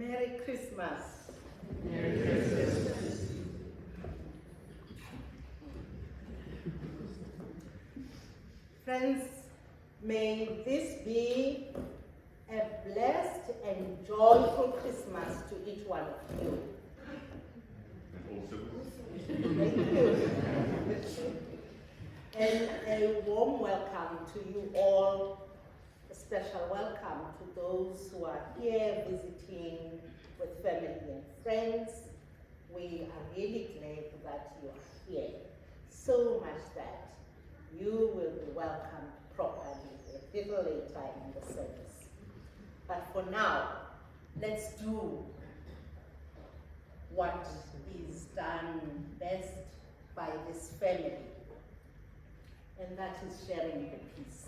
Merry Christmas. Merry Christmas. Friends, may this be a blessed and joyful Christmas to each one of you. Thank you. And a warm welcome to you all. A special welcome to those who are here visiting with family and friends. We are really glad that you are here. So much that you will be welcomed properly a little later in the service. But for now, let's do what is done best by this family, and that is sharing the peace.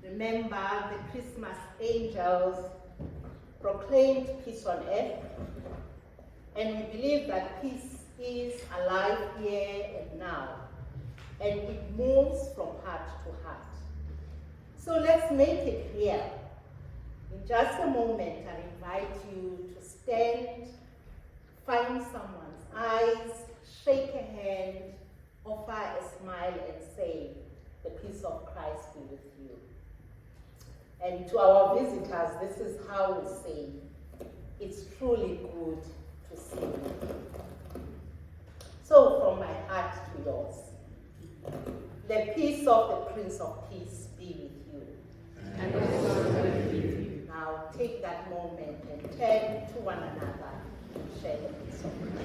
Remember, the Christmas angels proclaimed peace on earth, and we believe that peace is alive here and now, and it moves from heart to heart. So let's make it real. In just a moment, I invite you to stand, find someone's eyes, shake a hand, offer a smile, and say, "The peace of Christ be with you." And to our visitors, this is how we say, "It's truly good to see you." So from my heart to yours, the peace of the Prince of Peace be with you. And also with you. Now take that moment and turn to one another and share the peace of Christ.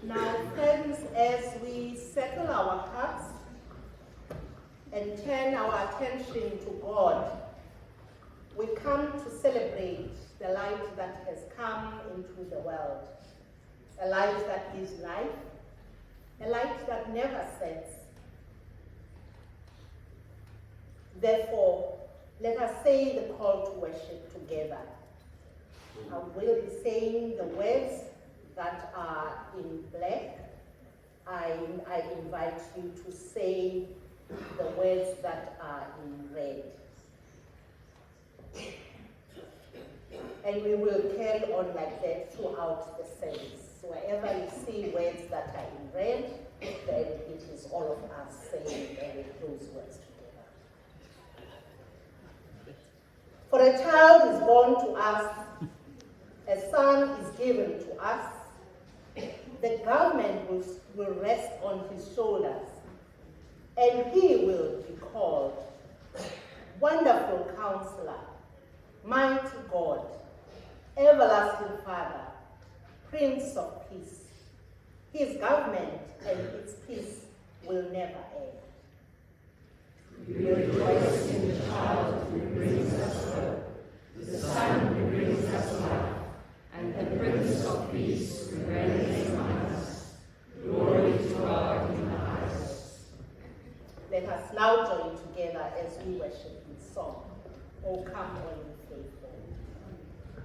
Now, friends, as we settle our hearts and turn our attention to God, we come to celebrate the light that has come into the world, a light that gives life, a light that never sets. Therefore, let us say the call to worship together. I will be saying the words that are in black. I invite you to say the words that are in red. And we will carry on like that throughout the service. So wherever you see words that are in red, then it is all of us saying those words together. For a child is born to us, a son is given to us, the government will rest on his shoulders, and he will be called Wonderful Counselor, Mighty God, Everlasting Father, Prince of Peace. His government and its peace will never end. We rejoice in the child who brings us hope, the Son who brings us life, and the Prince of Peace who reigns among us. Glory to God in the highest. Let us now join together as we worship in song. O come, all ye faithful.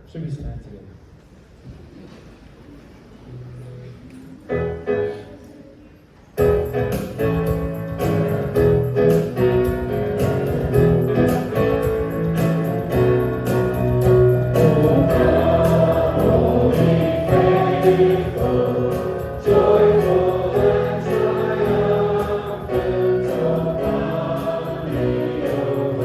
Should we stand together? Joyful and triumphant, O come, ye, O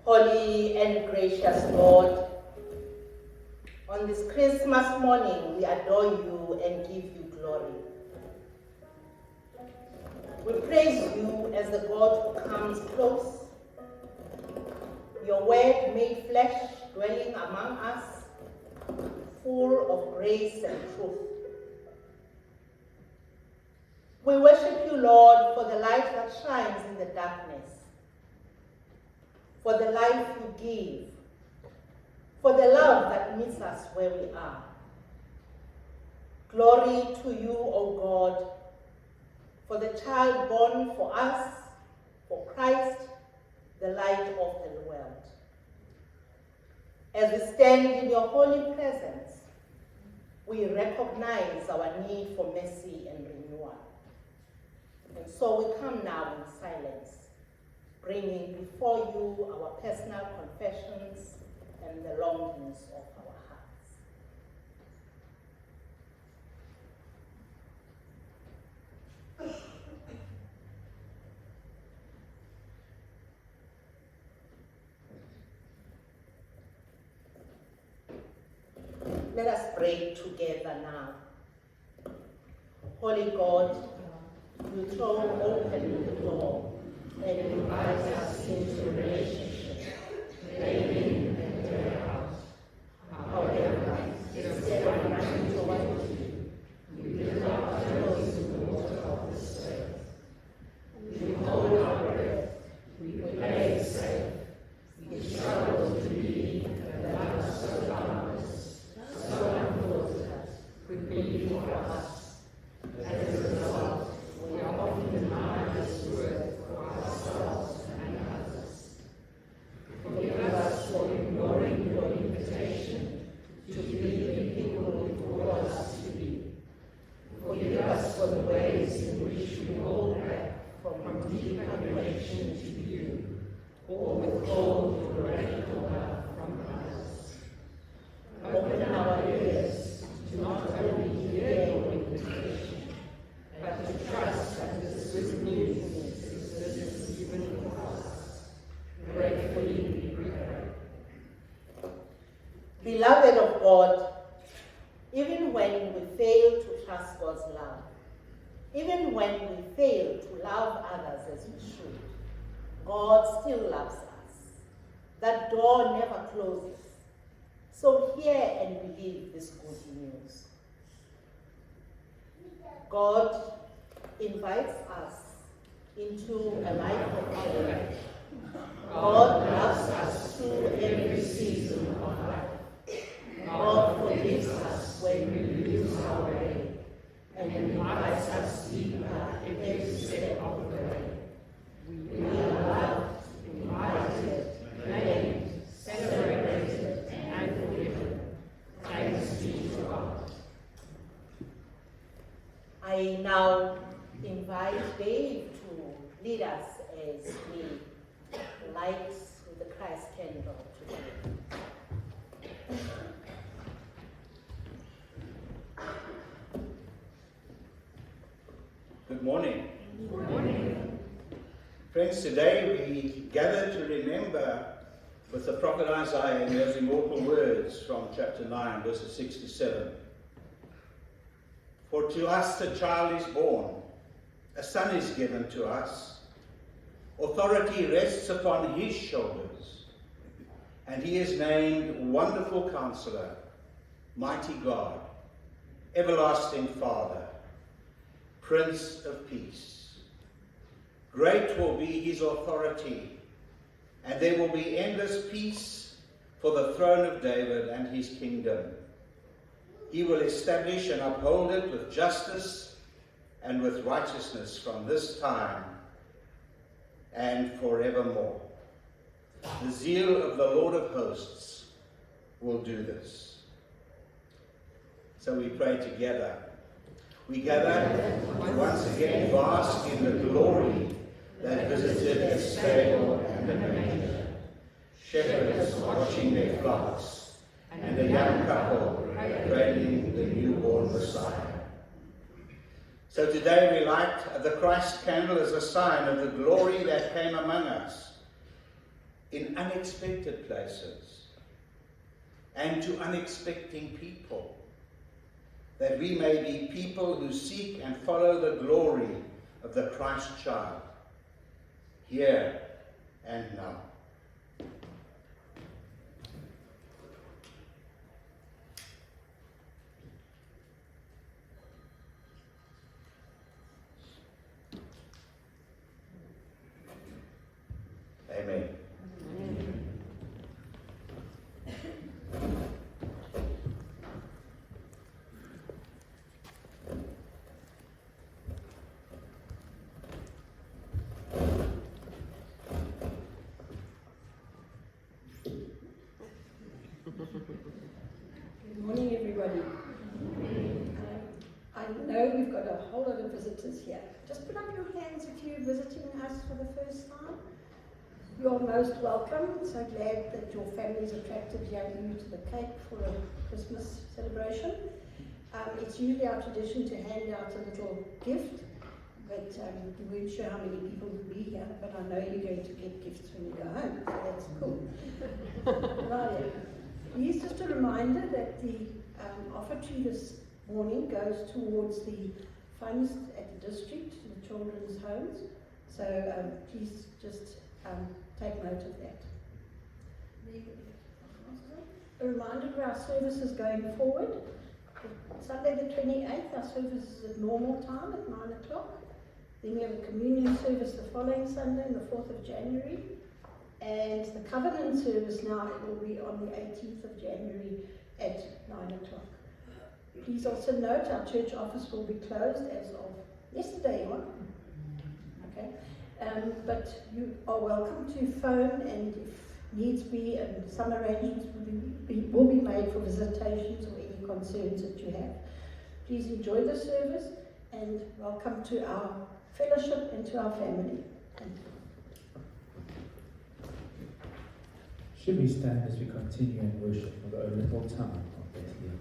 Holy and gracious Lord, on this Christmas morning we adore you and give you glory. We praise you as the God who comes close, your word made flesh, dwelling among us, full of grace and truth. We worship you, Lord, for the light that shines in the darkness, for the life you give, for the love that meets us where we are. Glory to you, O God, for the child born for us, for Christ, the light of the world. As we stand in your holy presence, we recognize our need for mercy and renewal. And so we come now in silence, bringing before you our personal confessions and the longings of our hearts. Let us pray together now. Holy God, you throw open the door and invite us into relationship, day in and day out. However, instead of running towards you, we lift our toes in the water of the Spirit. We hold our breath, we play it safe, we struggle to believe that love is so boundless, so unfiltered, quickly for us. As a result, we are often denied this worth for ourselves and others. Forgive us for ignoring your invitation to be the people you call us to be. Forgive us for the ways in which we hold back from deep adoration to you, or withhold radical love from others. Open our ears to not only hear your invitation, but to trust that this good news exists even for us. Gratefully we pray. Beloved of God, even when we fail to trust God's love, even when we fail to love others as we should, God still loves us. That door never closes. So hear and believe this good news. God invites us into a life of joy. God loves us through every season of life. God forgives us when we lose our way and invites us deeper in every step of the way. We are loved, invited, claimed, celebrated, and forgiven. Thanks be to God. I now invite Dave to lead us as we light the Christ candle today. Good morning. Good morning. Friends, today we gather to remember with the prophet Isaiah in those immortal words from chapter 9, verses 6 to 7. For to us a child is born, a son is given to us, authority rests upon his shoulders, and he is named Wonderful Counselor, Mighty God, Everlasting Father, Prince of Peace. Great will be his authority, and there will be endless peace for the throne of David and his kingdom. He will establish and uphold it with justice and with righteousness from this time and forevermore. The zeal of the Lord of hosts will do this. So we pray together. We gather to once again bask in the glory that visited the stable and the manger, shepherds watching their flocks, and a young couple cradling the newborn Messiah. So today we light the Christ candle as a sign of the glory that came among us. in unexpected places and to unexpected people, that we may be people who seek and follow the glory of the Christ child, here and now. Amen. Good morning, everybody. I know we've got a whole lot of visitors here. Just put up your hands if you're visiting us for the first time. You're most welcome. So glad that your family's attracted you to the Cape for a Christmas celebration. It's usually our tradition to hand out a little gift, but we weren't sure how many people would be here, but I know you're going to get gifts when you go home, so that's cool. Right. Here's just a reminder that the offertory this morning goes towards the funds at the district, the children's homes. So please just take note of that. A reminder of our services going forward. Sunday the 28th, our service is at normal time at 9 o'clock. Then we have a communion service the following Sunday, the 4th of January. And the covenant service now, it will be on the 18th of January at 9 o'clock. Please also note our church office will be closed as of yesterday on. Okay, but you are welcome to phone, and if needs be, and some arrangements will be made for visitations or any concerns that you have. Please enjoy the service and welcome to our fellowship and to our family. Thank you. Should we stand as we continue in worship for a little time of Bethlehem?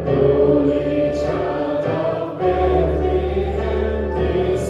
Holy child of Bethlehem, this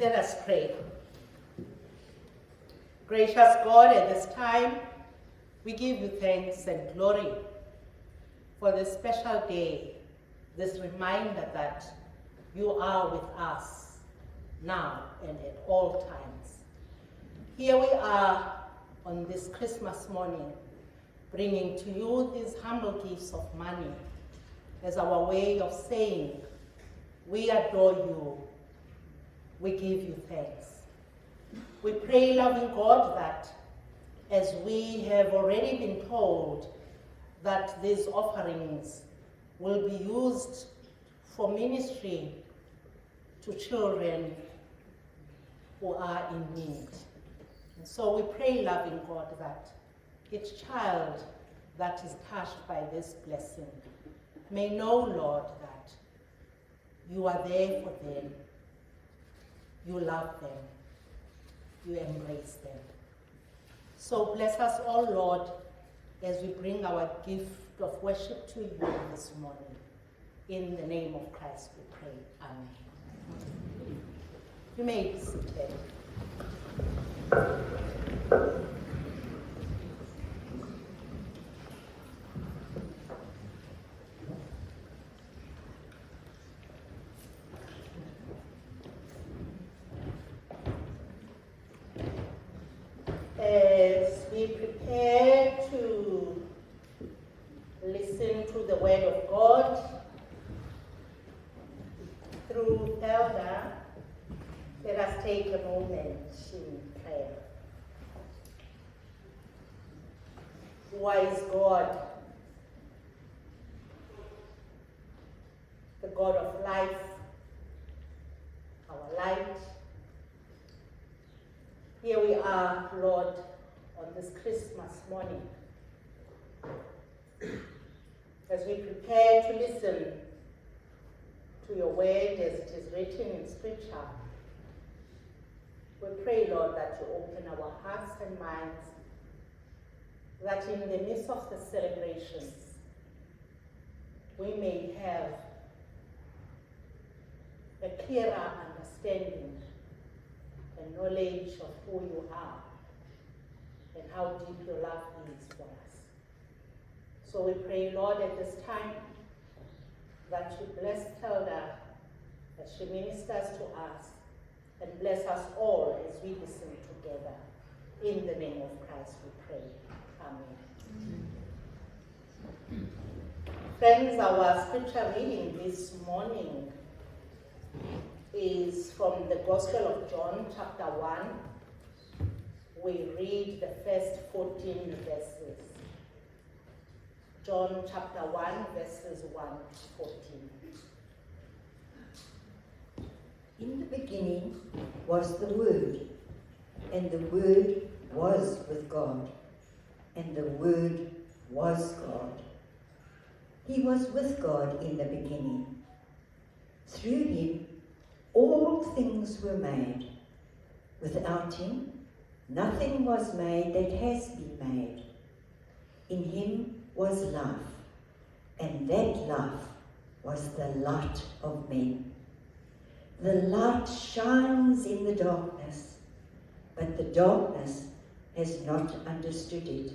Let us pray. Gracious God, at this time, we give you thanks and glory for this special day, this reminder that you are with us now and at all times. Here we are on this Christmas morning, bringing to you these humble gifts of money as our way of saying, we adore you, we give you thanks. We pray, loving God, that as we have already been told that these offerings will be used for ministry to children who are in need. And so we pray, loving God, that each child that is touched by this blessing may know, Lord, that you are there for them, you love them, you embrace them. So bless us all, Lord, as we bring our gift of worship to you this morning. In the name of Christ we pray. Amen. You may be seated. As we prepare to listen to the word of God through Elder, let us take a moment in prayer. Wise God, the God of life, our light, here we are, Lord, on this Christmas morning. As we prepare to listen to your word as it is written in Scripture, we pray, Lord, that you open our hearts and minds, that in the midst of the celebrations, we may have a clearer understanding and knowledge of who you are and how deep your love is for us. So we pray, Lord, at this time, that you bless Hilda as she ministers to us, and bless us all as we listen together. In the name of Christ we pray. Amen. Friends, our scripture reading this morning is from the Gospel of John, chapter 1. We read the first 14 verses. John chapter 1, verses 1 to 14. In the beginning was the Word, and the Word was with God, and the Word was God. He was with God in the beginning. Through him all things were made. Without him nothing was made that has been made. In him was life, and that life was the light of men. The light shines in the darkness, but the darkness has not understood it.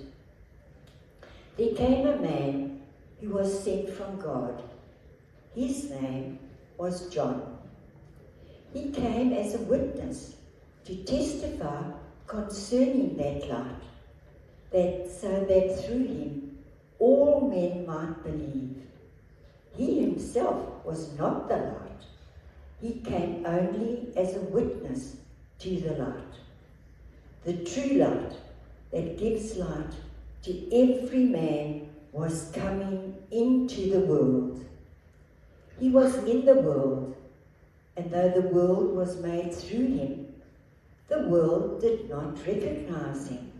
There came a man who was sent from God. His name was John. He came as a witness to testify concerning that light, so that through him all men might believe. He himself was not the light. He came only as a witness to the light. The true light that gives light to every man was coming into the world. He was in the world, and though the world was made through him, the world did not recognize him.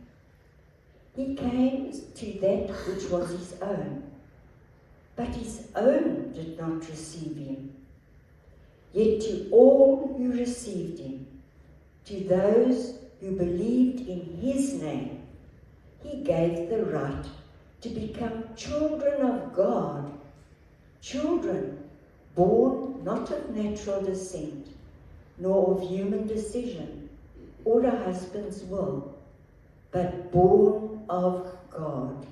He came to that which was his own, but his own did not receive him. Yet to all who received him, to those who believed in his name, he gave the right to become children of God, children born not of natural descent, nor of human decision, or a husband's will, but born of God.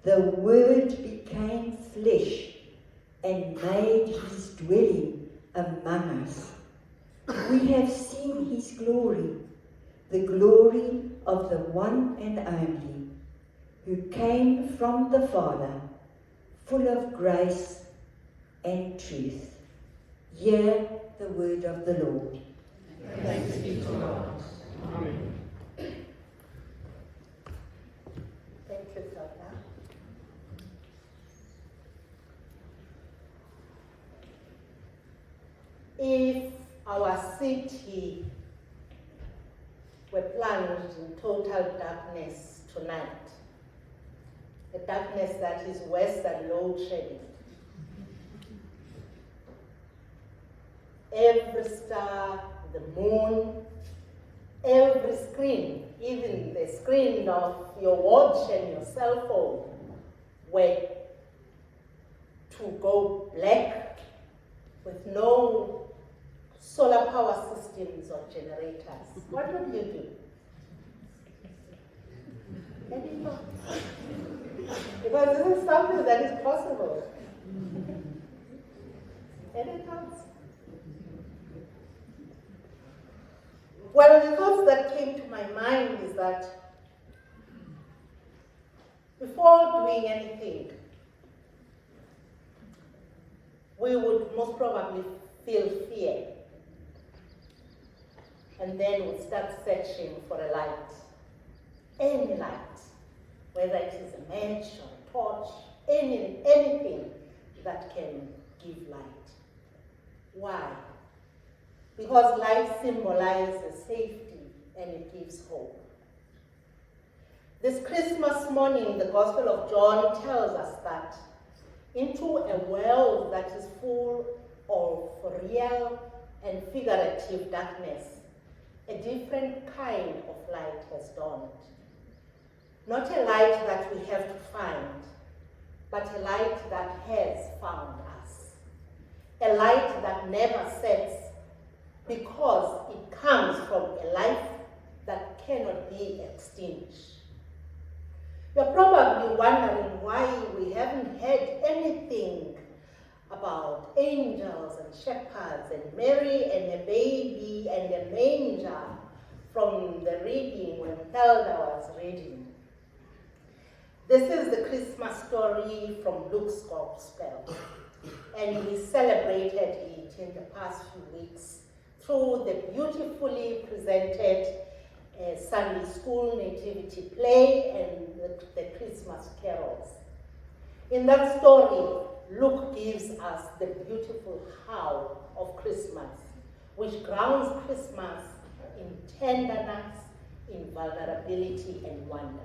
The Word became flesh and made his dwelling among us. We have seen his glory, the glory of the one and only, who came from the Father, full of grace and truth. Hear the word of the Lord. Thanks be to God. Amen. Thank you, Hilda. If our city were plunged in total darkness tonight, a darkness that is worse than load shedding, every star, the moon, every screen, even the screen of your watch and your cell phone, were to go black with no solar power systems or generators, what would you do? Any thoughts? Because this is something that is possible. Any thoughts? Well, the thoughts that came to my mind is that before doing anything, we would most probably feel fear. And then we'd start searching for a light. Any light. Whether it is a match or a torch, anything that can give light. Why? Because light symbolizes safety and it gives hope. This Christmas morning, the Gospel of John tells us that into a world that is full of real and figurative darkness, a different kind of light has dawned. Not a light that we have to find, but a light that has found us. A light that never sets, because it comes from a life that cannot be extinguished. You're probably wondering why we haven't heard anything about angels and shepherds and Mary and a baby and a manger from the reading when Hilda was reading. This is the Christmas story from Luke's Gospel, and we celebrated it in the past few weeks through the beautifully presented Sunday school nativity play and the Christmas carols. In that story, Luke gives us the beautiful how of Christmas, which grounds Christmas in tenderness, in vulnerability and wonder.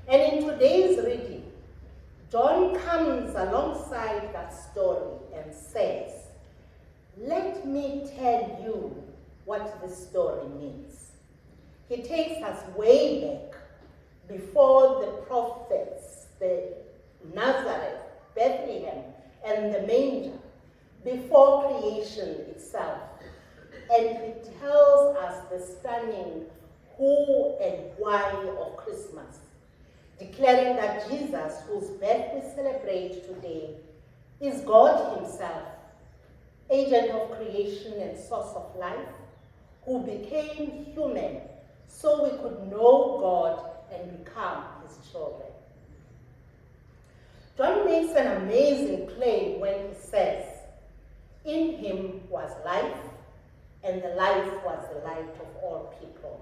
And in today's reading, John comes alongside that story and says, "Let me tell you what this story means." He takes us way back before the prophets, the Nazareth, Bethlehem, and the manger, before creation itself. And he tells us the stunning who and why of Christmas, declaring that Jesus, whose birth we celebrate today, is God himself, agent of creation and source of life, who became human so we could know God and become his children. John makes an amazing claim when he says, "In him was life, and the life was the light of all people."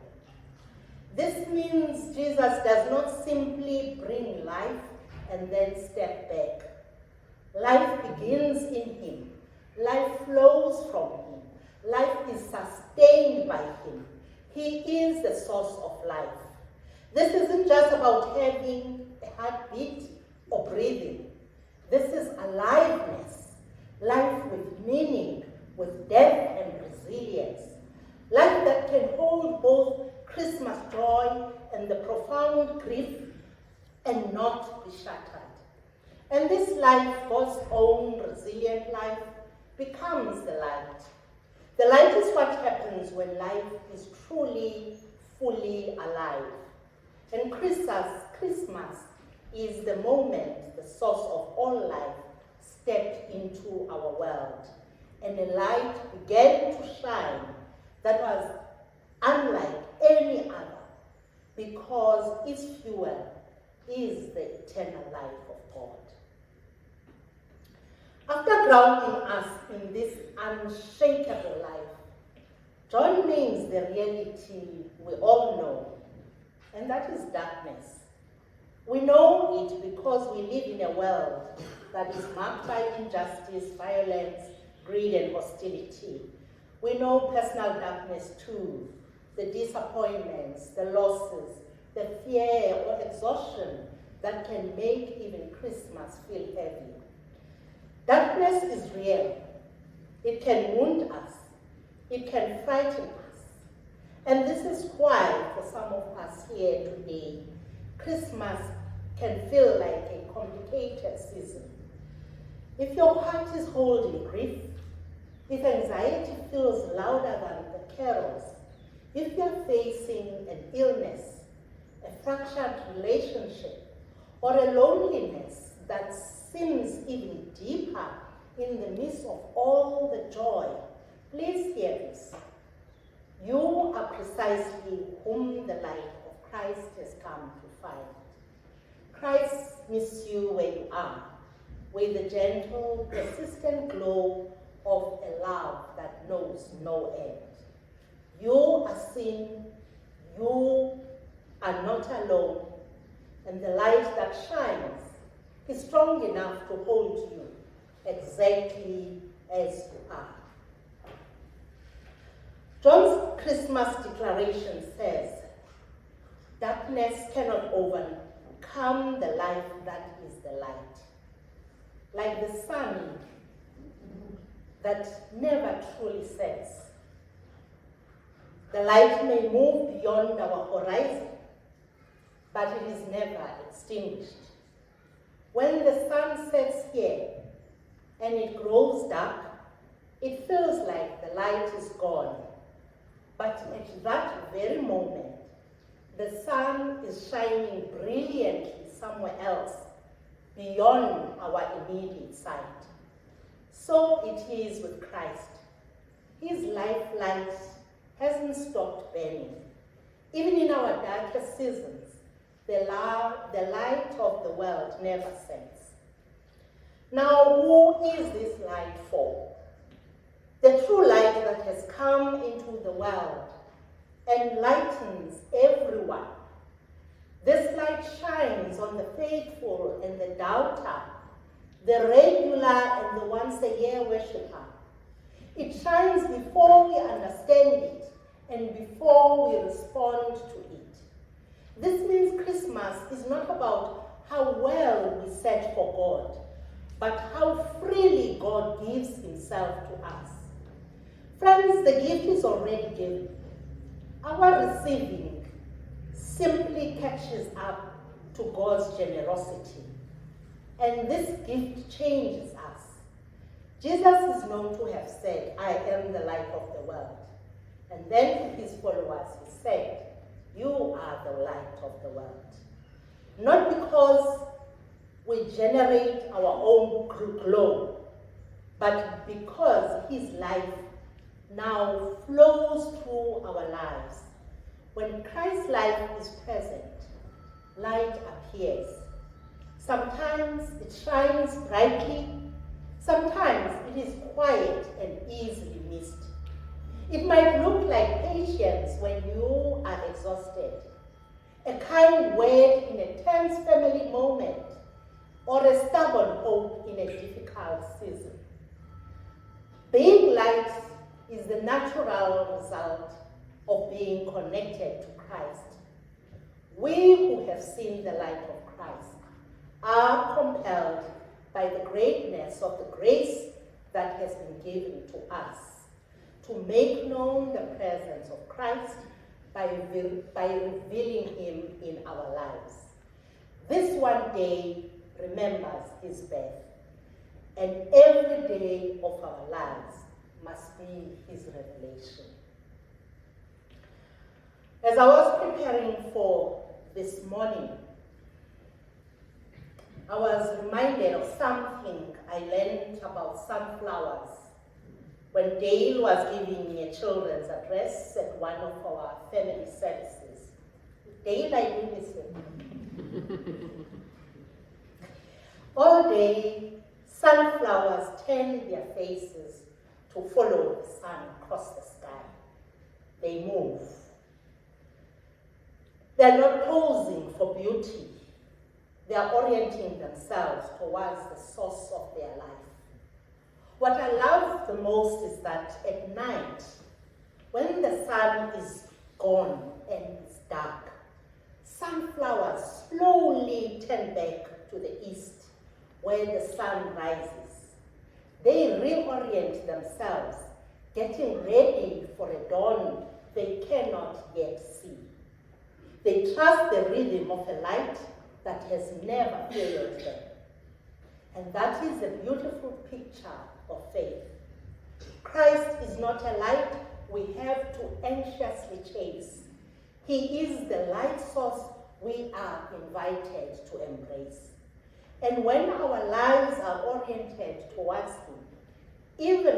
This means Jesus does not simply bring life and then step back. Life begins in him. Life flows from him. Life is sustained by him. He is the source of life. This isn't just about having a heartbeat or breathing. This is aliveness, life with meaning, with depth and resilience. Life that can hold both Christmas joy and the profound grief and not be shattered. And this life, God's own resilient life, becomes the light. The light is what happens when life is truly, fully alive. And Christmas is the moment the source of all life stepped into our world. And a light began to shine that was unlike any other, because its fuel is the eternal life of God. After grounding us in this unshakable life, John names the reality we all know, and that is darkness. We know it because we live in a world that is marked by injustice, violence, greed, and hostility. We know personal darkness too, the disappointments, the losses, the fear or exhaustion that can make even Christmas feel heavy. Darkness is real. It can wound us. It can frighten us. And this is why, for some of us here today, Christmas can feel like a complicated season. If your heart is holding grief, if anxiety feels louder than the carols, if you're facing an illness, a fractured relationship, or a loneliness that seems even deeper in the midst of all the joy, please hear this. You are precisely whom the light of Christ has come to find. Christ meets you where you are, with the gentle, persistent glow of a love that knows no end. You are seen, you are not alone, and the light that shines is strong enough to hold you exactly as you are. John's Christmas declaration says, Darkness cannot overcome the life that is the light. Like the sun that never truly sets. The light may move beyond our horizon, but it is never extinguished. When the sun sets here and it grows dark, it feels like the light is gone. But at that very moment, the sun is shining brilliantly somewhere else, beyond our immediate sight. So it is with Christ. His life light hasn't stopped burning. Even in our darkest seasons, the light of the world never sets. Now, who is this light for? The true light that has come into the world enlightens everyone. This light shines on the faithful and the doubter, the regular and the once-a-year worshiper. It shines before we understand it and before we respond to it. This means Christmas is not about how well we search for God, but how freely God gives himself to us. Friends, the gift is already given. Our receiving simply catches up to God's generosity. And this gift changes us. Jesus is known to have said, "I am the light of the world." And then to his followers he said, "You are the light of the world." Not because we generate our own glow, but because his life now flows through our lives. When Christ's life is present, light appears. Sometimes it shines brightly, sometimes it is quiet and easily missed. It might look like patience when you are exhausted, a kind word in a tense family moment, or a stubborn hope in a difficult season. Being light is the natural result of being connected to Christ. We who have seen the light of Christ are compelled by the greatness of the grace that has been given to us to make known the presence of Christ by revealing him in our lives. This one day remembers his birth, and every day of our lives must be his revelation. As I was preparing for this morning, I was reminded of something I learned about sunflowers when Dale was giving me a children's address at one of our family services. Dale, I do listen. All day, sunflowers turn their faces to follow the sun across the sky. They move. They're not posing for beauty. They are orienting themselves towards the source of their life. What I love the most is that at night, when the sun is gone and it's dark, sunflowers slowly turn back to the east where the sun rises. They reorient themselves, getting ready for a dawn they cannot yet see. They trust the rhythm of a light that has never failed them. And that is a beautiful picture of faith. Christ is not a light we have to anxiously chase. He is the light source we are invited to embrace. And when our lives are oriented towards him, even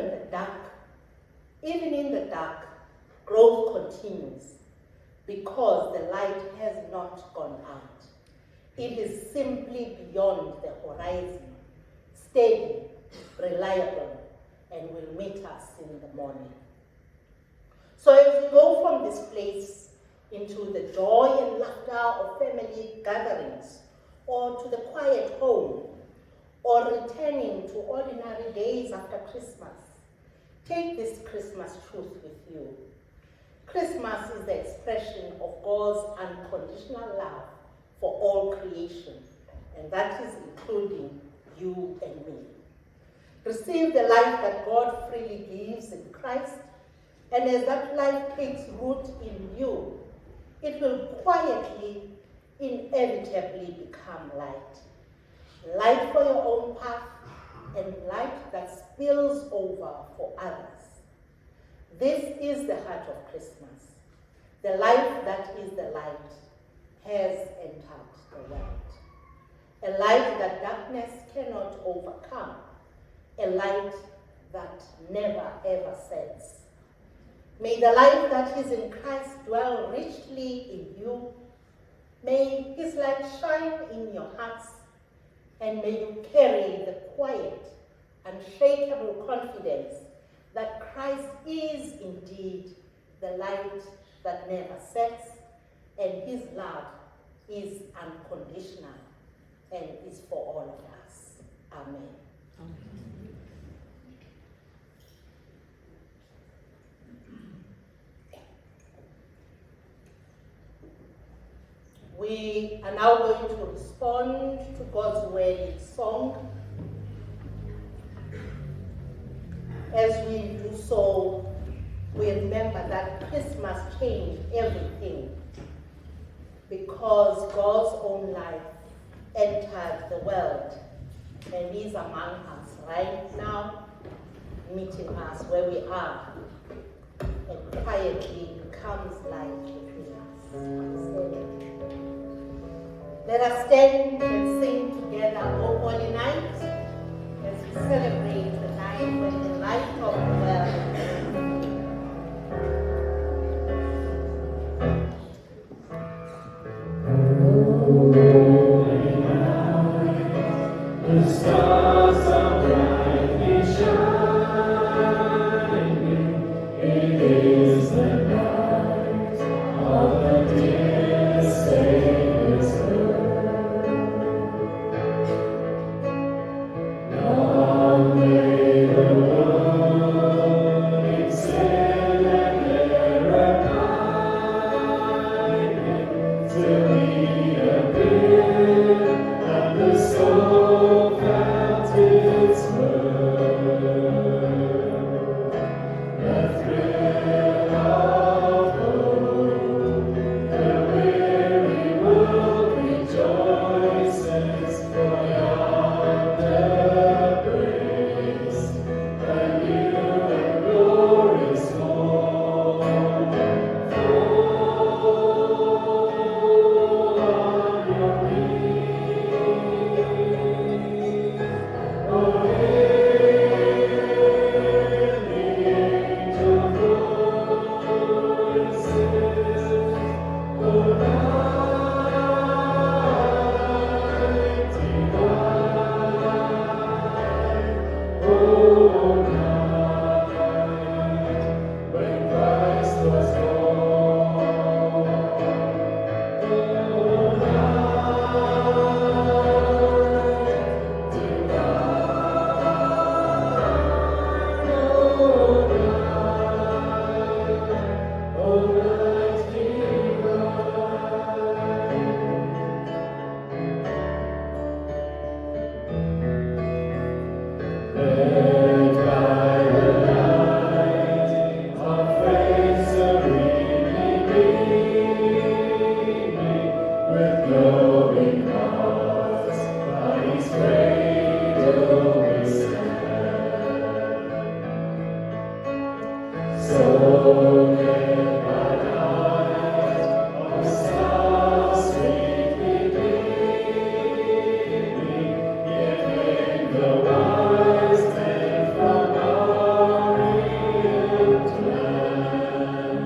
in the dark, growth continues because the light has not gone out. It is simply beyond the horizon, steady, reliable, and will meet us in the morning. So as we go from this place into the joy and laughter of family gatherings, or to the quiet home, or returning to ordinary days after Christmas, take this Christmas truth with you. Christmas is the expression of God's unconditional love for all creation, and that is including you and me. Receive the life that God freely gives in Christ, and as that life takes root in you, it will quietly, inevitably become light. Light for your own path, and light that spills over for others. This is the heart of Christmas. The life that is the light has entered the world. A light that darkness cannot overcome. A light that never ever sets. May the life that is in Christ dwell richly in you. May his light shine in your hearts, and may you carry the quiet, unshakable confidence that Christ is indeed the light that never sets, and his love is unconditional and is for all of us. Amen. We are now going to respond to God's word in song. As we do so, we remember that Christmas changed everything because God's own life entered the world and is among us right now, meeting us where we are, and quietly becomes light between us. Let us stand and sing together, O Holy Night, as we celebrate the night when the light of the world the stars are brightly shining. It is the night of the dear Savior's birth. Long may the world in sin and error pine, till he appear and the soul felt its worth. The thrill of hope, the weary world rejoices, for yonder breaks the new and glorious morn. Fall on your knees. Oh, hail the angel voices. Oh, night divine. Oh, night when Christ was born. Oh, night led by the light of faith serenely beaming, with glowing hearts by his cradle we stand. So led by light of stars sweetly gleaming, yet came the wise men from Orient land.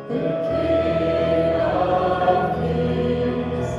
The King of Kings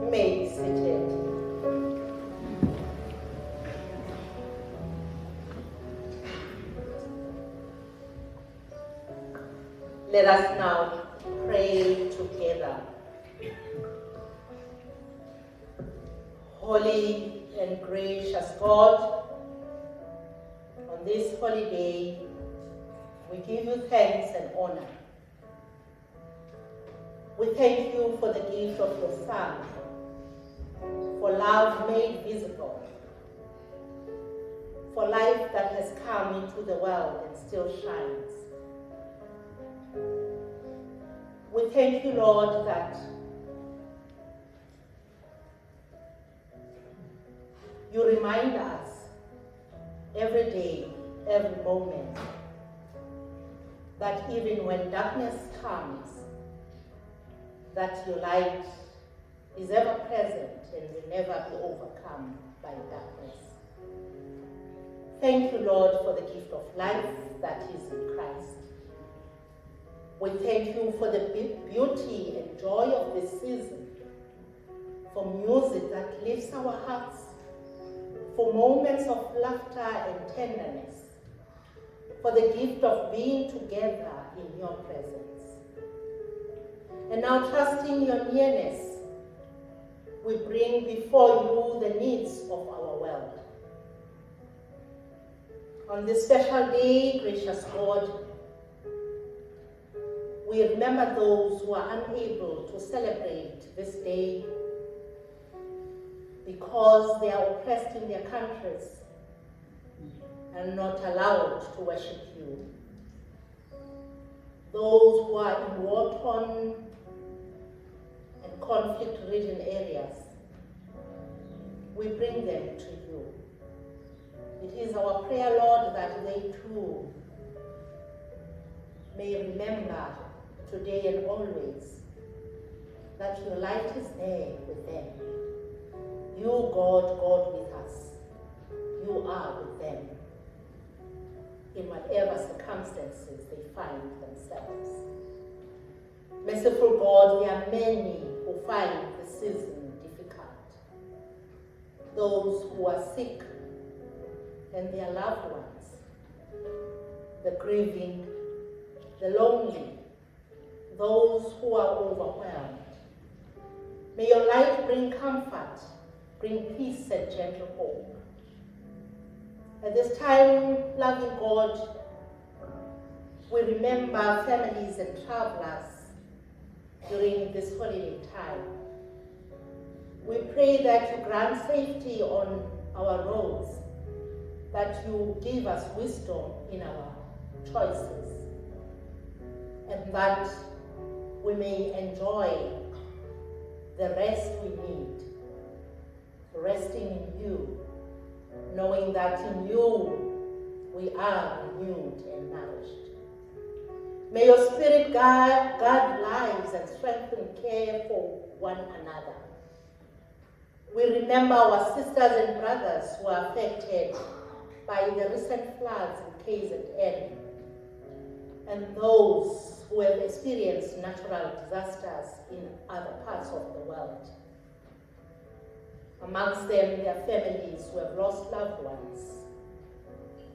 May be seated. Let us now pray together. Holy and gracious God, on this holy day, we give you thanks and honor. We thank you for the gift of your Son, for love made visible, for life that has come into the world and still shines. We thank you, Lord, that you remind us every day, every moment, that even when darkness comes, that your light is ever present and will never be overcome by darkness. Thank you, Lord, for the gift of life that is in Christ. We thank you for the beauty and joy of this season, for music that lifts our hearts, for moments of laughter and tenderness, for the gift of being together in your presence. And now, trusting your nearness, we bring before you the needs of our world. On this special day, gracious God, we remember those who are unable to celebrate this day because they are oppressed in their countries and not allowed to worship you. Those who are in war-torn and conflict-ridden areas, we bring them to you. It is our prayer, Lord, that they too may remember today and always that your light is there with them. You, God, God with us. You are with them in whatever circumstances they find themselves. Merciful God, there are many who find the season difficult. Those who are sick and their loved ones, the grieving, the lonely, those who are overwhelmed. May your light bring comfort, bring peace and gentle hope. At this time, loving God, we remember families and travelers during this holiday time. We pray that you grant safety on our roads, that you give us wisdom in our choices, and that we may enjoy the rest we need, resting in you, knowing that in you we are renewed and nourished. May your Spirit guard lives and strengthen care for one another. We remember our sisters and brothers who are affected by the recent floods in KZN, and those who have experienced natural disasters in other parts of the world. Amongst them, their families who have lost loved ones,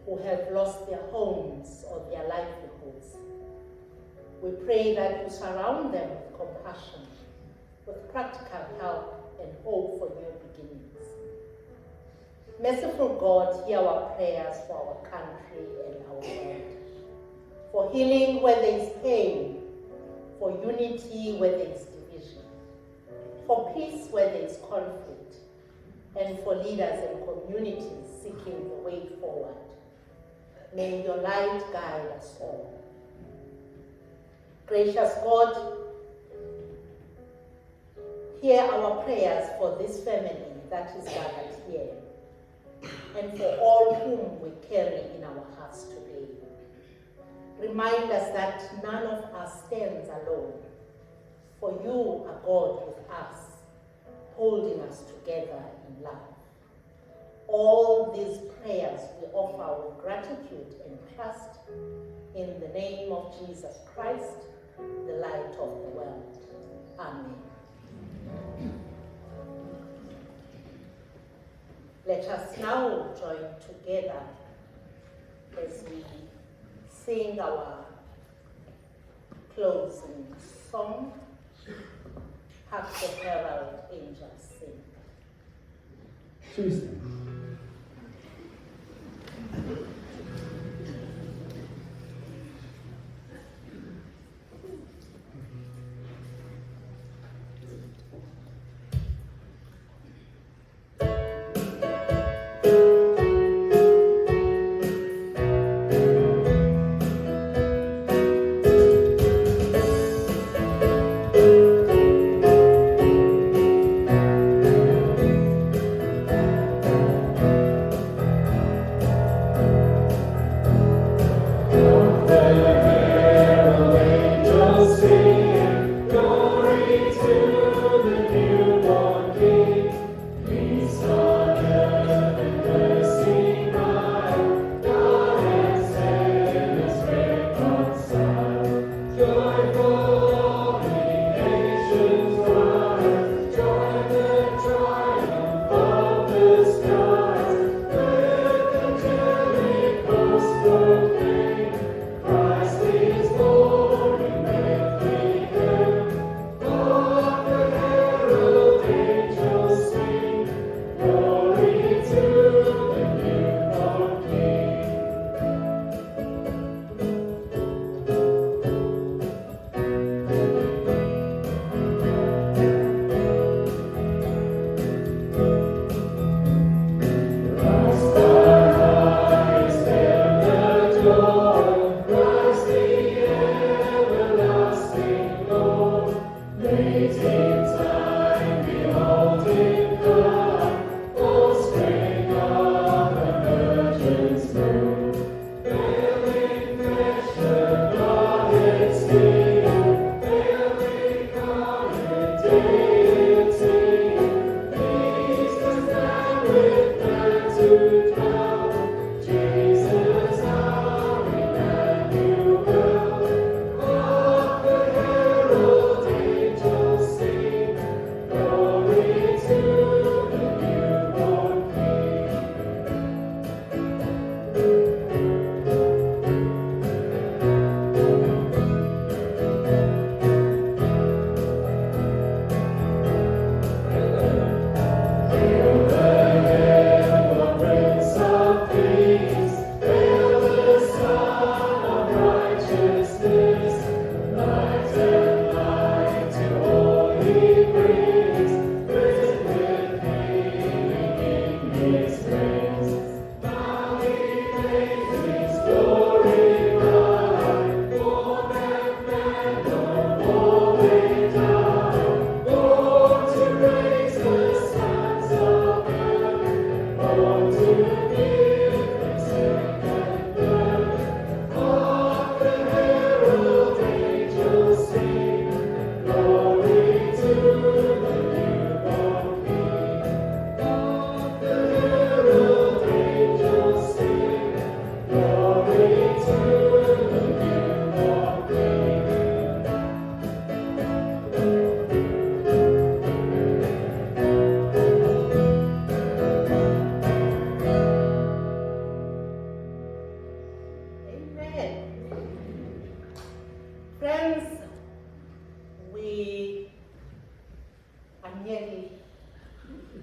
who have lost their homes or their livelihoods. We pray that you surround them with compassion, with practical help and hope for new beginnings. Merciful God, hear our prayers for our country and our world, for healing where there is pain, for unity where there is division, for peace where there is conflict, and for leaders and communities seeking the way forward. May your light guide us all. Gracious God, hear our prayers for this family that is gathered here, and for all whom we carry in our hearts today. Remind us that none of us stands alone, for you are God with us, holding us together in love. All these prayers we offer with gratitude and trust in the name of Jesus Christ, the light of the world. Amen. Let us now join together as we sing our closing song, Hark the Herald Angels Sing. Shall we stand?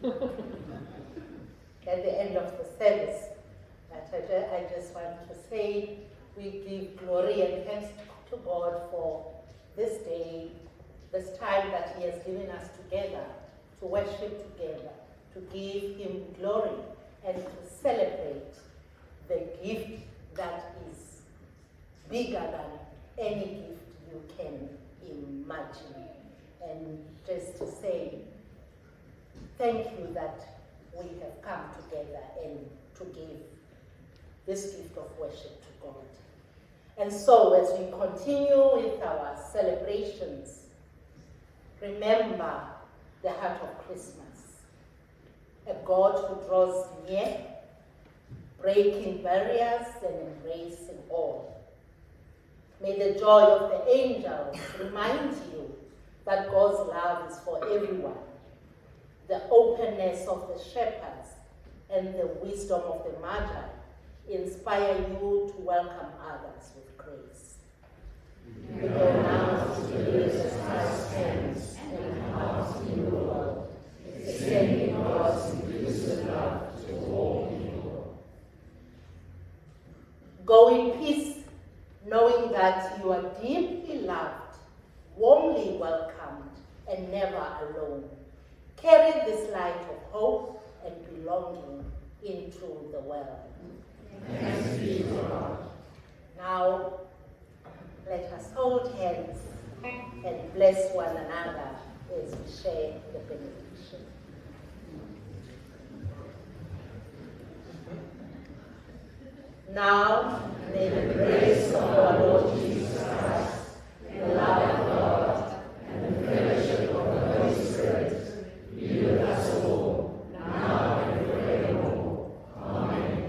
at the end of the service. But I just want to say we give glory and thanks to God for this day, this time that He has given us together, to worship together, to give Him glory, and to celebrate the gift that is bigger than any gift you can imagine. And just to say, thank you that we have come together and to give this gift of worship to God. And so as we continue with our celebrations, remember the heart of Christmas, a God who draws near, breaking barriers and embracing all. May the joy of the angels remind you that God's love is for everyone, the openness of the shepherds and the wisdom of the Magi inspire you to welcome others with grace. We go now to Jesus Christ's hands and hearts in the world, extending God's inclusive love to all people. Go in peace, knowing that you are deeply loved, warmly welcomed, and never alone. Carry this light of hope and belonging into the world. Thanks be to God. Now, let us hold hands and bless one another as we share the benediction. Now, may the grace of our Lord Jesus Christ, the love of God, and the fellowship of the Holy Spirit be with us all, now and forevermore. Amen.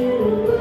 You